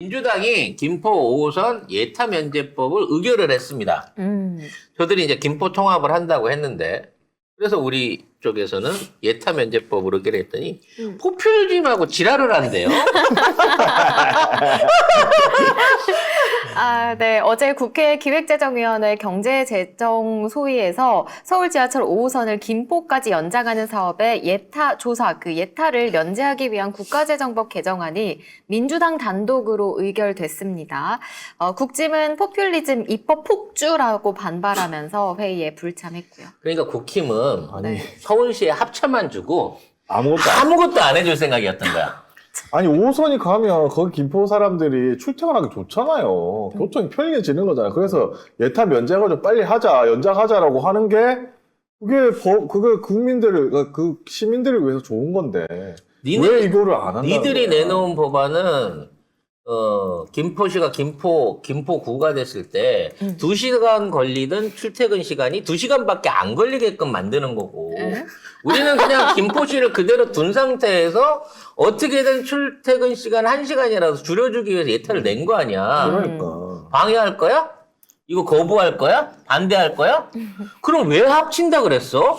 민주당이 김포 5호선 예타 면제법을 의결을 했습니다. 저들이 이제 김포 통합을 한다고 했는데, 그래서 우리 쪽에서는 예타 면제법을 의결했더니 포퓰리즘하고 지랄을 한대요. 네. 어제 국회 기획재정위원회 경제재정 소위에서 서울 지하철 5호선을 김포까지 연장하는 사업의 예타 조사, 그 예타를 면제하기 위한 국가재정법 개정안이 민주당 단독으로 의결됐습니다. 국짐은 포퓰리즘 입법 폭주라고 반발하면서 회의에 불참했고요. 그러니까 국힘은 아니, 서울시에 합차만 주고 아무것도 아무것도 안 해줄 생각이었던 거야. 아니, 5호선이 가면 거기 김포 사람들이 출퇴근하기 좋잖아요. 교통이 편리해지는 거잖아요. 그래서 예타 면제해가지고 빨리 하자, 연장하자라고 하는 게 그게 국민들을, 그 시민들을 위해서 좋은 건데 왜 이거를 안 한다는 니들이 거야? 내놓은 법안은 김포시가 김포구가 됐을 때 2시간 걸리던 출퇴근 시간이 2시간밖에 안 걸리게끔 만드는 거고, 우리는 그냥 김포시를 그대로 둔 상태에서 어떻게든 출퇴근 시간 1시간이라도 줄여주기 위해서 예타를 낸 거 아니야. 그러니까. 방해할 거야? 이거 거부할 거야? 반대할 거야? 그럼 왜 합친다 그랬어?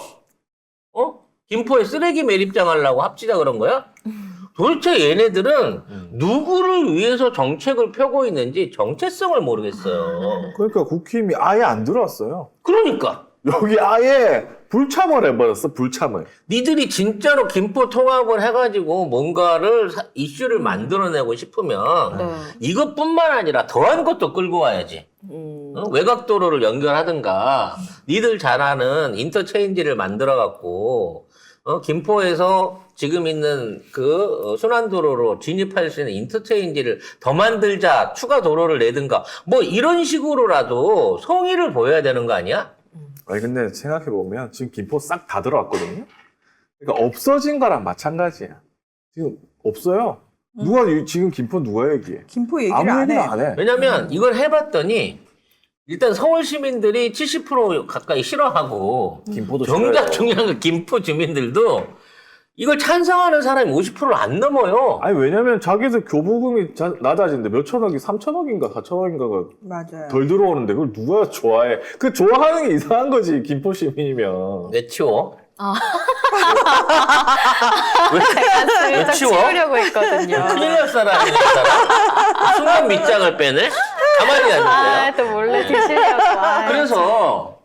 김포에 쓰레기 매립장 하려고 합치자 그런 거야? 도대체 얘네들은 누구를 위해서 정책을 펴고 있는지 정체성을 모르겠어요. 그러니까 국힘이 아예 안 들어왔어요. 그러니까 여기 아예 불참을 해버렸어, 불참을. 니들이 진짜로 김포 통합을 해가지고 뭔가를 이슈를 만들어내고 싶으면 네. 이것뿐만 아니라 더한 것도 끌고 와야지. 외곽도로를 연결하든가 니들 잘 아는 인터체인지를 만들어갖고 김포에서 지금 있는 그 순환도로로 진입할 수 있는 인터체인지를 더 만들자, 추가 도로를 내든가 뭐 이런 식으로라도 성의를 보여야 되는 거 아니야? 아니, 근데 생각해보면 지금 김포 싹 다 들어왔거든요? 그러니까 없어진 거랑 마찬가지야. 지금 없어요. 지금 김포 누가 얘기해? 김포 얘기를 아무 안 해. 얘기도 안 해. 왜냐면 이걸 해봤더니 일단 서울 시민들이 70% 가까이 싫어하고 김포도 정작 싫어요. 중요한 건 김포 주민들도 이걸 찬성하는 사람이 50%를 안 넘어요. 아니, 왜냐면 자기들 교부금이 낮아지는데 몇천억이 3천억인가 4천억인가가 맞아요. 덜 들어오는데 그걸 누가 좋아해? 그 좋아하는 게 이상한 거지, 김포 시민이면. 왜 치워? 왜 살짝 치워? 치우려고 했거든요. 큰일 날 사람이네, 이 사람. 순간 밑장을 빼네? 가만히 앉으세요. 또 몰래 드시려고. 그래서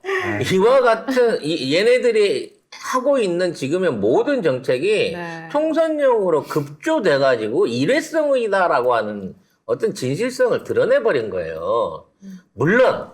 이와 같은 얘네들이 하고 있는 지금의 모든 정책이 네. 총선용으로 급조돼가지고 일회성이다라고 하는 어떤 진실성을 드러내버린 거예요. 물론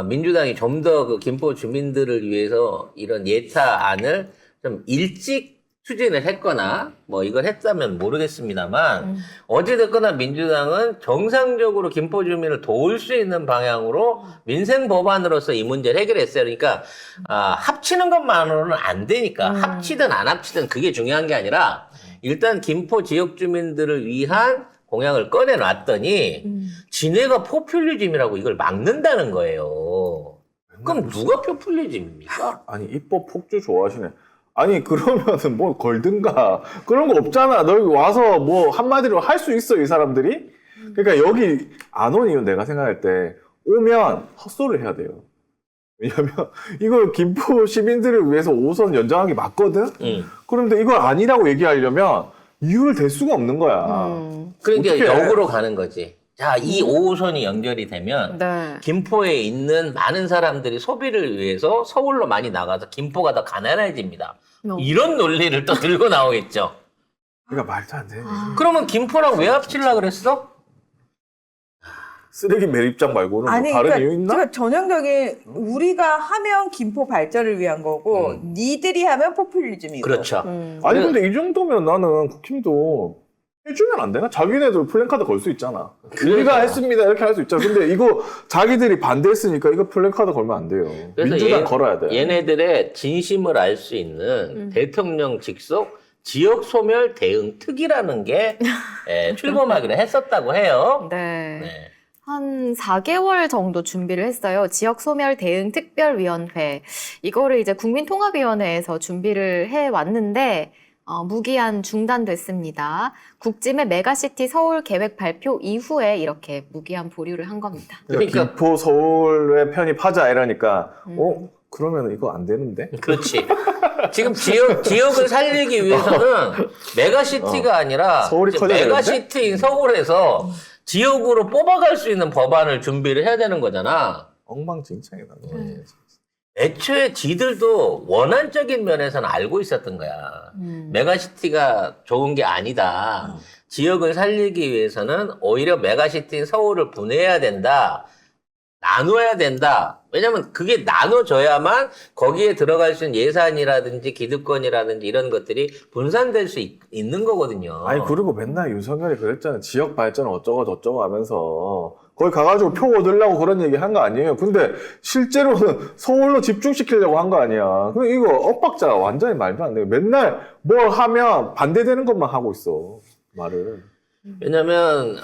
민주당이 좀 더 그 김포 주민들을 위해서 이런 예타안을 좀 일찍 추진을 했거나 뭐 이걸 했다면 모르겠습니다만 어찌됐거나 민주당은 정상적으로 김포 주민을 도울 수 있는 방향으로 민생 법안으로서 이 문제를 해결했어요. 그러니까 합치는 것만으로는 안 되니까 합치든 안 합치든 그게 중요한 게 아니라 일단 김포 지역 주민들을 위한 공약을 꺼내놨더니 지네가 포퓰리즘이라고 이걸 막는다는 거예요. 그럼 누가 포퓰리즘입니까? 아니, 입법 폭주 좋아하시네. 아니, 그러면은 뭐 걸든가 그런 거 없잖아. 너 여기 와서 뭐 한마디로 할 수 있어, 이 사람들이? 그러니까 여기 안 온 이유는 내가 생각할 때 오면 헛소리를 해야 돼요. 왜냐면 이걸 김포 시민들을 위해서 5호선 연장하기 맞거든? 그런데 이걸 아니라고 얘기하려면 이유를 댈 수가 없는 거야. 그러니까 어떡해. 역으로 가는 거지. 자, 이 5호선이 연결이 되면 네. 김포에 있는 많은 사람들이 소비를 위해서 서울로 많이 나가서 김포가 더 가난해집니다. 이런 논리를 또 들고 나오겠죠. 그러니까 말도 안 돼. 그러면 김포랑 왜 합치려고 그랬어? 쓰레기 매립장 말고는 아니, 뭐 다른 그러니까 이유 있나? 제가 전형적인 우리가 하면 김포 발전을 위한 거고 니들이 하면 포퓰리즘이고. 그렇죠. 아니, 근데 이 정도면 나는 국힘도 해주면 안 되나? 자기네들 플랜카드 걸 수 있잖아. 우리가 했습니다, 이렇게 할 수 있잖아. 근데 이거 자기들이 반대했으니까 이거 플랜카드 걸면 안 돼요. 그래서 민주당 걸어야 돼. 얘네들의 진심을 알 수 있는 대통령 직속 지역 소멸 대응 특위라는 게 출범하기로 했었다고 해요. 네. 네. 한 4개월 정도 준비를 했어요. 지역소멸 대응 특별위원회. 이거를 이제 국민통합위원회에서 준비를 해 왔는데, 무기한 중단됐습니다. 국짐의 메가시티 서울 계획 발표 이후에 이렇게 무기한 보류를 한 겁니다. 그러니까- 김포 서울에 편입하자 이러니까 그러면 이거 안 되는데? 그렇지. 지금 지역을 살리기 위해서는 메가시티가 아니라 서울이 이제 커져야 메가시티인 서울에서 지역으로 뽑아갈 수 있는 법안을 준비를 해야 되는 거잖아. 엉망진창이다. 애초에 지들도 원안적인 면에서는 알고 있었던 거야. 메가시티가 좋은 게 아니다. 지역을 살리기 위해서는 오히려 메가시티인 서울을 분해해야 된다. 나눠야 된다. 왜냐면 그게 나눠져야만 거기에 들어갈 수 있는 예산이라든지 기득권이라든지 이런 것들이 분산될 수 있는 거거든요. 아니 그리고 맨날 윤석열이 그랬잖아요. 지역 발전 어쩌고 저쩌고 하면서 거기 가가지고 표 얻으려고 그런 얘기 한 거 아니에요. 근데 실제로는 서울로 집중시키려고 한 거 아니야. 그럼 이거 엇박자가 완전히 말도 안 돼요. 맨날 뭘 하면 반대되는 것만 하고 있어. 말을. 왜냐면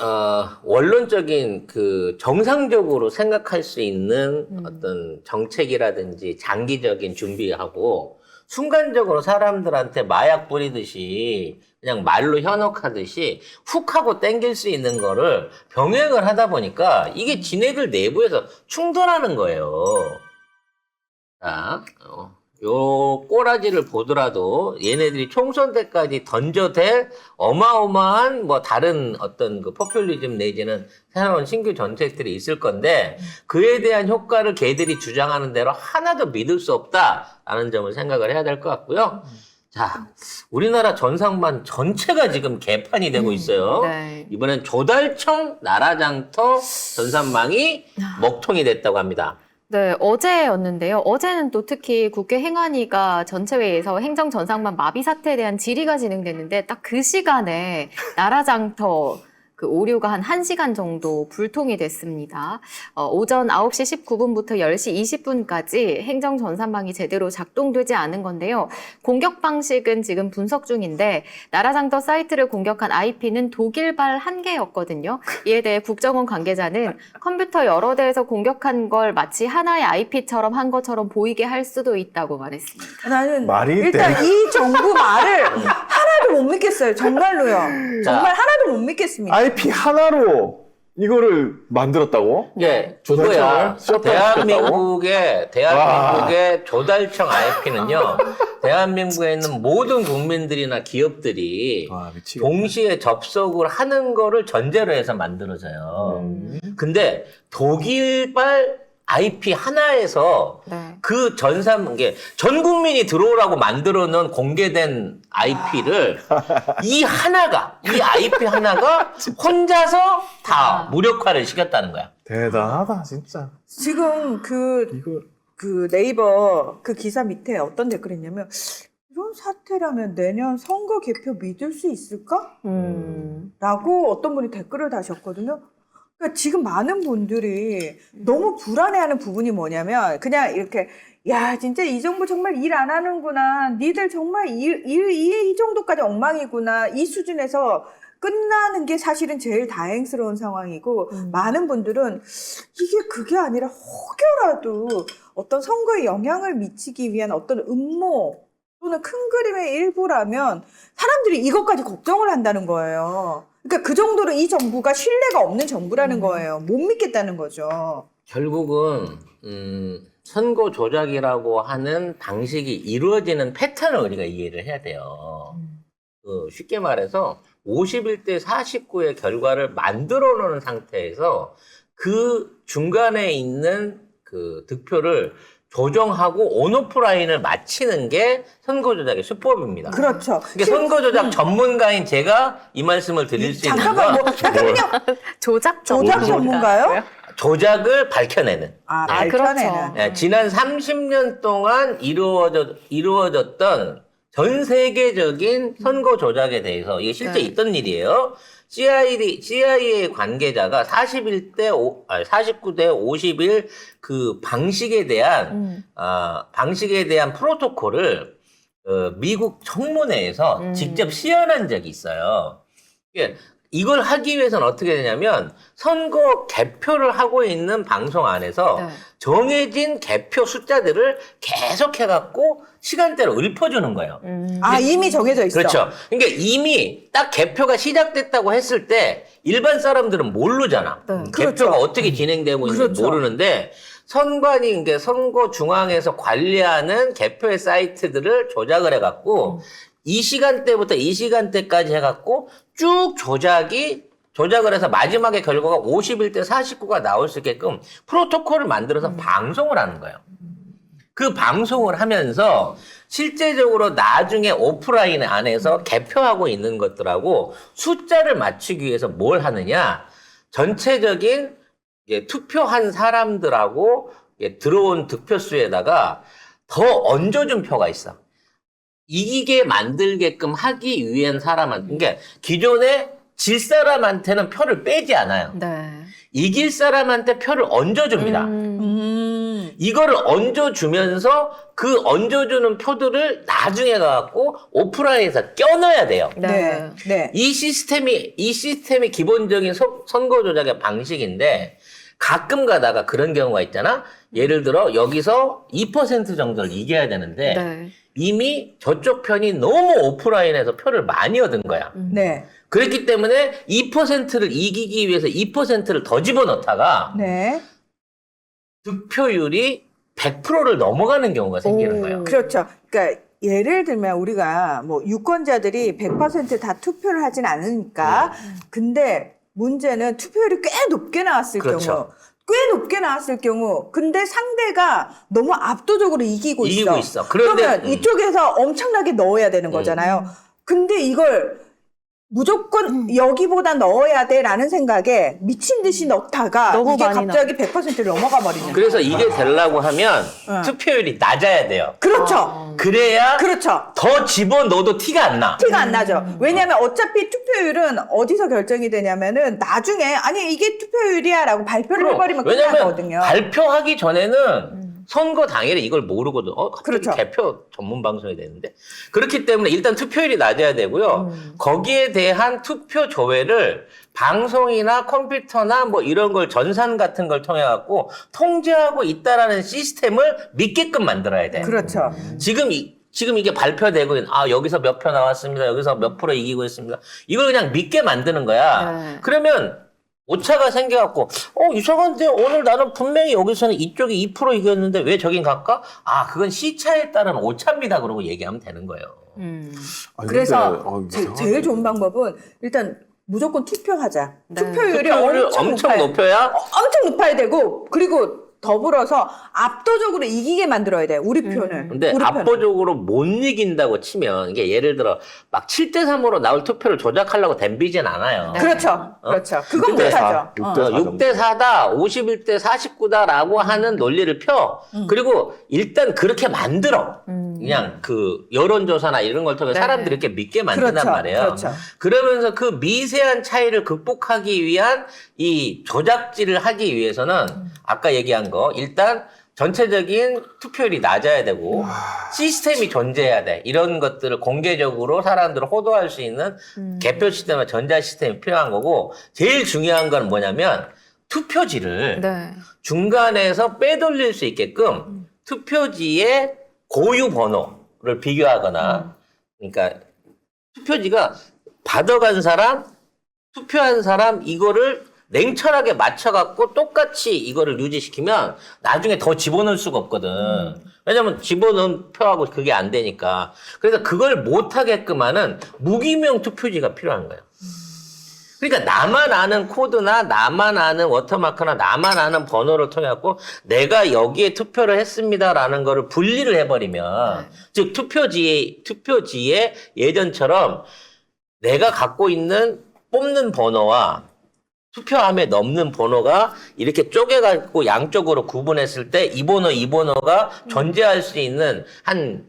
원론적인 그 정상적으로 생각할 수 있는 어떤 정책이라든지 장기적인 준비하고 순간적으로 사람들한테 마약 뿌리듯이 그냥 말로 현혹하듯이 훅 하고 땡길 수 있는 거를 병행을 하다 보니까 이게 지네들 내부에서 충돌하는 거예요. 자, 요 꼬라지를 보더라도 얘네들이 총선 때까지 던져댈 어마어마한 뭐 다른 어떤 그 포퓰리즘 내지는 새로운 신규 정책들이 있을 건데 그에 대한 효과를 걔들이 주장하는 대로 하나도 믿을 수 없다라는 점을 생각을 해야 될 것 같고요. 자, 우리나라 전상반 전체가 지금 개판이 되고 있어요. 네. 이번엔 조달청 나라장터 전산망이 먹통이 됐다고 합니다. 네, 어제였는데요. 어제는 또 특히 국회 행안위가 전체회의에서 행정전상반 마비 사태에 대한 질의가 진행됐는데 딱 그 시간에 나라장터 그 오류가 한 1시간 정도 불통이 됐습니다. 오전 9시 19분부터 10시 20분까지 행정전산망이 제대로 작동되지 않은 건데요. 공격 방식은 지금 분석 중인데 나라장터 사이트를 공격한 IP는 독일발 1개였거든요. 이에 대해 국정원 관계자는 컴퓨터 여러 대에서 공격한 걸 마치 하나의 IP처럼 한 것처럼 보이게 할 수도 있다고 말했습니다. 나는 말이 일단 돼. 이 정부 말을 하나도 못 믿겠어요. 정말로요. 정말 하나도 못 믿겠습니다. IP 하나로 이거를 만들었다고? 예, 조달청을 그거야. 셧다운 대한민국의 조달청 IP는요, 대한민국에 있는 모든 국민들이나 기업들이 와, 미치겠다. 동시에 접속을 하는 거를 전제로 해서 만들어져요. 근데 독일발 IP 하나에서 네. 그 전 국민이 들어오라고 만들어 놓은 공개된 IP를 이 IP 하나가 혼자서 다 무력화를 시켰다는 거야. 대단하다 진짜. 지금 이거 그 네이버 그 기사 밑에 어떤 댓글이 있냐면 이런 사태라면 내년 선거 개표 믿을 수 있을까? 라고 어떤 분이 댓글을 다셨거든요. 그러니까 지금 많은 분들이 너무 불안해하는 부분이 뭐냐면 그냥 이렇게 야 진짜 이 정부 정말 일 안 하는구나. 니들 정말 이 정도까지 엉망이구나. 이 수준에서 끝나는 게 사실은 제일 다행스러운 상황이고 많은 분들은 이게 그게 아니라 혹여라도 어떤 선거에 영향을 미치기 위한 어떤 음모 또는 큰 그림의 일부라면 사람들이 이것까지 걱정을 한다는 거예요. 그러니까 그 정도로 이 정부가 신뢰가 없는 정부라는 거예요. 못 믿겠다는 거죠. 결국은 선거 조작이라고 하는 방식이 이루어지는 패턴을 우리가 이해를 해야 돼요. 쉽게 말해서 51대 49의 결과를 만들어 놓은 상태에서 그 중간에 있는 그 득표를 조정하고 온오프라인을 맞추는 게 선거조작의 수법입니다. 그렇죠. 이게 선거조작 전문가인 제가 이 말씀을 드릴 수 있는 잠깐만, 건 잠깐만요. 조작 전문가요? 조작을 밝혀내는. 아, 네. 밝혀내는. 그렇죠. 네, 지난 30년 동안 이루어졌던 전 세계적인 선거 조작에 대해서 이게 실제 네. 있던 일이에요. CIA 관계자가 49대 51 그 방식에 대한 프로토콜을 미국 청문회에서 직접 시연한 적이 있어요. 이게 이걸 하기 위해서는 어떻게 되냐면 선거 개표를 하고 있는 방송 안에서 네. 정해진 개표 숫자들을 계속 해갖고 시간대로 읊어주는 거예요. 아, 이미 정해져 있어. 그렇죠. 그러니까 이미 딱 개표가 시작됐다고 했을 때 일반 사람들은 모르잖아. 네. 개표가 그렇죠. 어떻게 진행되고 있는지 그렇죠. 모르는데 선관위, 그러니까 선거 중앙에서 관리하는 개표의 사이트들을 조작을 해갖고 이 시간대부터 이 시간대까지 해갖고 쭉 조작을 해서 마지막에 결과가 51대 49가 나올 수 있게끔 프로토콜을 만들어서 방송을 하는 거예요. 그 방송을 하면서 실제적으로 나중에 오프라인 안에서 개표하고 있는 것들하고 숫자를 맞추기 위해서 뭘 하느냐. 전체적인 투표한 사람들하고 들어온 득표수에다가 더 얹어준 표가 있어. 이기게 만들게끔 하기 위한 사람한테, 그러니까 기존에 질 사람한테는 표를 빼지 않아요. 네. 이길 사람한테 표를 얹어줍니다. 이거를 얹어주면서 그 얹어주는 표들을 나중에 가갖고 오프라인에서 껴넣어야 돼요. 네. 네. 이 시스템이 기본적인 선거 조작의 방식인데 가끔 가다가 그런 경우가 있잖아. 예를 들어 여기서 2% 정도를 이겨야 되는데 네. 이미 저쪽 편이 너무 오프라인에서 표를 많이 얻은 거야. 네. 그렇기 때문에 2%를 이기기 위해서 2%를 더 집어넣다가 네. 득표율이 100%를 넘어가는 경우가 생기는 오. 거예요. 그렇죠. 그러니까 예를 들면 우리가 뭐 유권자들이 100%다 투표를 하진 않으니까 근데 문제는 투표율이 꽤 높게 나왔을 그렇죠. 경우 꽤 높게 나왔을 경우 근데 상대가 너무 압도적으로 이기고 있어. 그런데 그러면 이쪽에서 엄청나게 넣어야 되는 거잖아요. 근데 이걸 무조건 여기보다 넣어야 돼라는 생각에 미친 듯이 넣다가 너무 이게 많이 갑자기 100%를 넘어가 버리는 그래서 이게 되려고 하면 투표율이 낮아야 돼요. 그렇죠. 그래야 그렇죠. 더 집어넣어도 티가 안 나. 티가 안 나죠. 왜냐하면 어차피 투표율은 어디서 결정이 되냐면은 나중에 아니 이게 투표율이야라고 발표를 해버리면 왜냐면 끝나거든요. 발표하기 전에는 선거 당일에 이걸 모르거든. 갑자기 그렇죠. 개표 전문 방송이 되는데. 그렇기 때문에 일단 투표율이 낮아야 되고요. 거기에 대한 투표 조회를 방송이나 컴퓨터나 뭐 이런 걸 전산 같은 걸 통해 갖고 통제하고 있다라는 시스템을 믿게끔 만들어야 돼. 그렇죠. 지금 이게 발표되고 여기서 몇 표 나왔습니다. 여기서 몇 프로 이기고 있습니다. 이걸 그냥 믿게 만드는 거야. 네. 그러면 오차가 생겨갖고 이상한데 오늘 나는 분명히 여기서는 이쪽이 2% 이겼는데 왜 저긴 갈까? 그건 시차에 따른 오차입니다. 그러고 얘기하면 되는 거예요. 아니, 그래서 근데, 제일 이상하네. 좋은 방법은 일단 무조건 투표하자. 네. 투표율이 투표율을 엄청 높여야 엄청 높아야 되고 그리고 더불어서 압도적으로 이기게 만들어야 돼. 우리 표는. 근데 우리 표는. 압도적으로 못 이긴다고 치면 이게 예를 들어 막 7대3으로 나올 투표를 조작하려고 덤비진 않아요. 그렇죠. 그렇죠. 그건 6대 4, 못하죠. 6대 4 6대4다, 51대 49다라고 하는 논리를 펴. 그리고 일단 그렇게 만들어. 그냥 그 여론조사나 이런 걸 통해 네. 사람들이 이렇게 믿게 만든단 그렇죠. 말이에요. 그렇죠. 그러면서 그 미세한 차이를 극복하기 위한 이 조작질을 하기 위해서는 아까 얘기한 거 일단 전체적인 투표율이 낮아야 되고 시스템이 존재해야 돼. 이런 것들을 공개적으로 사람들을 호도할 수 있는 개표 시스템과 전자 시스템이 필요한 거고 제일 중요한 건 뭐냐면 투표지를 네. 중간에서 빼돌릴 수 있게끔 투표지의 고유 번호를 비교하거나 그러니까 투표지가 받아간 사람, 투표한 사람 이거를 냉철하게 맞춰갖고 똑같이 이거를 유지시키면 나중에 더 집어넣을 수가 없거든. 왜냐면 집어넣은 표하고 그게 안 되니까. 그래서 그걸 못하게끔 하는 무기명 투표지가 필요한 거예요. 그러니까 나만 아는 코드나 나만 아는 워터마크나 나만 아는 번호를 통해 갖고 내가 여기에 투표를 했습니다라는 거를 분리를 해버리면 즉 투표지에 예전처럼 내가 갖고 있는 뽑는 번호와 투표함에 넣는 번호가 이렇게 쪼개갖고 양쪽으로 구분했을 때 이 번호가 존재할 수 있는 한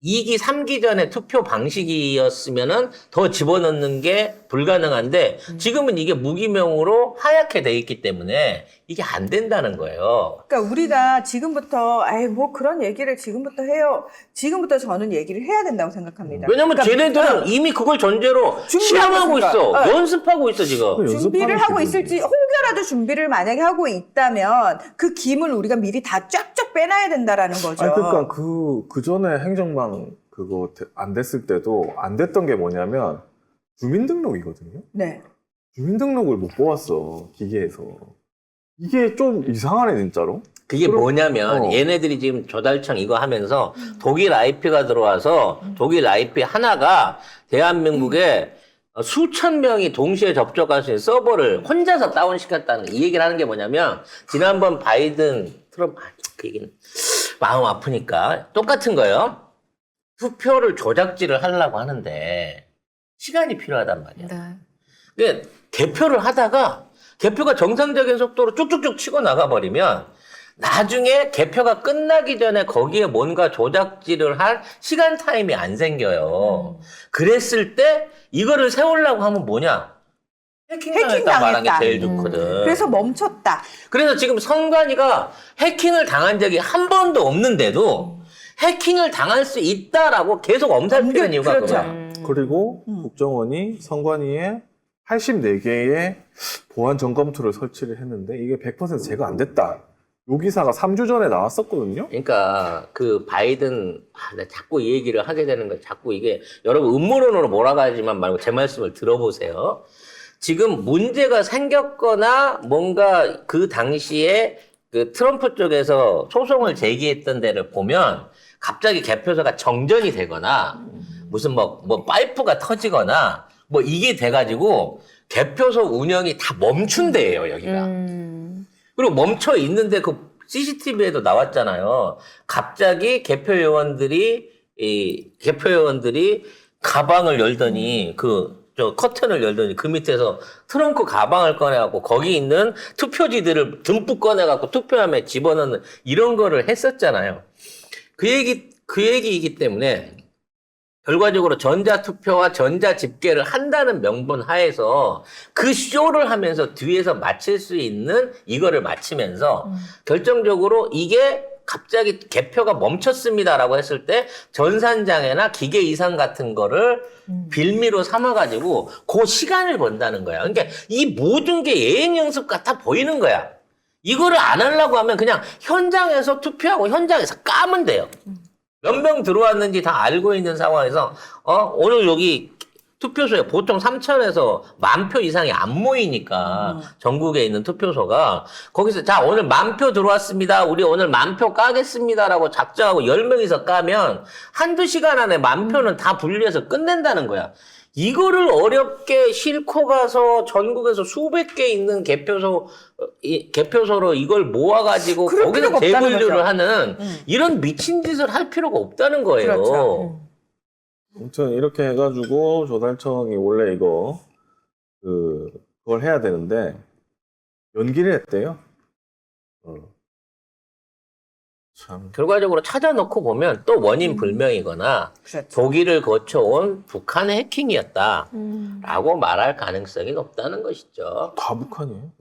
2기, 3기 전에 투표 방식이었으면은 더 집어넣는 게 불가능한데 지금은 이게 무기명으로 하얗게 돼 있기 때문에 이게 안 된다는 거예요. 그러니까 우리가 지금부터 뭐 그런 얘기를 지금부터 해요. 지금부터 저는 얘기를 해야 된다고 생각합니다. 왜냐면 그러니까 쟤네들은 이미 그걸 전제로 준비하고 시험하고 있으니까. 있어. 네. 연습하고 있어, 지금. 준비를 연습하는 하고 기분이지. 있을지 혹여라도 준비를 만약에 하고 있다면 그 김을 우리가 미리 다 쫙쫙 빼놔야 된다라는 거죠. 아니, 그러니까 그 전에 행정방 그거 안 됐을 때도 안 됐던 게 뭐냐면 주민등록이거든요. 네. 주민등록을 못 뽑았어, 기계에서. 이게 좀 이상하네, 진짜로. 그게 뭐냐면 얘네들이 지금 조달청 이거 하면서 독일 IP가 들어와서 독일 IP 하나가 대한민국에 수천 명이 동시에 접촉할 수 있는 서버를 혼자서 다운시켰다는 거. 이 얘기를 하는 게 뭐냐면 지난번 바이든 트럼프 그 얘기는 마음 아프니까 똑같은 거예요. 투표를 조작질을 하려고 하는데 시간이 필요하단 말이야. 네. 근데 개표를 하다가 개표가 정상적인 속도로 쭉쭉쭉 치고 나가버리면 나중에 개표가 끝나기 전에 거기에 뭔가 조작질을 할 시간 타임이 안 생겨요. 그랬을 때 이거를 세우려고 하면 뭐냐? 해킹당했다 말하는 게 제일 좋거든. 그래서 멈췄다. 그래서 지금 선관위가 해킹을 당한 적이 한 번도 없는데도 해킹을 당할 수 있다라고 계속 엄살피는 이유가 그렇죠. 그거야. 그리고 국정원이 선관위에 84개의 보안 점검투를 설치를 했는데 이게 100% 제거 안 됐다. 요 기사가 3주 전에 나왔었거든요. 그러니까 그 바이든 나 자꾸 이 얘기를 하게 되는 거야. 자꾸 이게 여러분 음모론으로 몰아가지만 말고 제 말씀을 들어보세요. 지금 문제가 생겼거나 뭔가 그 당시에 그 트럼프 쪽에서 소송을 제기했던 데를 보면 갑자기 개표소가 정전이 되거나 무슨 뭐 파이프가 터지거나 뭐 이게 돼가지고 개표소 운영이 다 멈춘 데예요, 여기가. 그리고 멈춰 있는데 그 CCTV에도 나왔잖아요. 갑자기 개표요원들이 가방을 열더니 저 커튼을 열더니 그 밑에서 트렁크 가방을 꺼내갖고 거기 있는 투표지들을 듬뿍 꺼내갖고 투표함에 집어넣는 이런 거를 했었잖아요. 그 얘기이기 때문에 결과적으로 전자투표와 전자집계를 한다는 명분 하에서 그 쇼를 하면서 뒤에서 마칠 수 있는 이거를 마치면서 결정적으로 이게 갑자기 개표가 멈췄습니다라고 했을 때 전산장애나 기계 이상 같은 거를 빌미로 삼아가지고 그 시간을 번다는 거야. 그러니까 이 모든 게 예행 연습 같아 보이는 거야. 이거를 안 하려고 하면 그냥 현장에서 투표하고 현장에서 까면 돼요. 몇 명 들어왔는지 다 알고 있는 상황에서 오늘 여기 투표소에 보통 3,000에서 10,000표 이상이 안 모이니까 전국에 있는 투표소가 거기서 자 오늘 10,000표 들어왔습니다. 우리 오늘 10,000표 까겠습니다라고 작정하고 10명이서 까면 한두 시간 안에 10,000표는 다 분리해서 끝낸다는 거야. 이거를 어렵게 싣고 가서 전국에서 수백 개 있는 개표소로 이걸 모아가지고 그럴 거기서 필요가 없다는 재분류를 거죠. 하는 이런 미친 짓을 할 필요가 없다는 거예요. 그렇죠. 아무튼 이렇게 해가지고 조달청이 원래 그걸 해야 되는데 연기를 했대요. 참. 결과적으로 찾아놓고 보면 또 원인 불명이거나 그렇죠. 독일을 거쳐온 북한의 해킹이었다라고 말할 가능성이 높다는 것이죠. 다 북한이에요.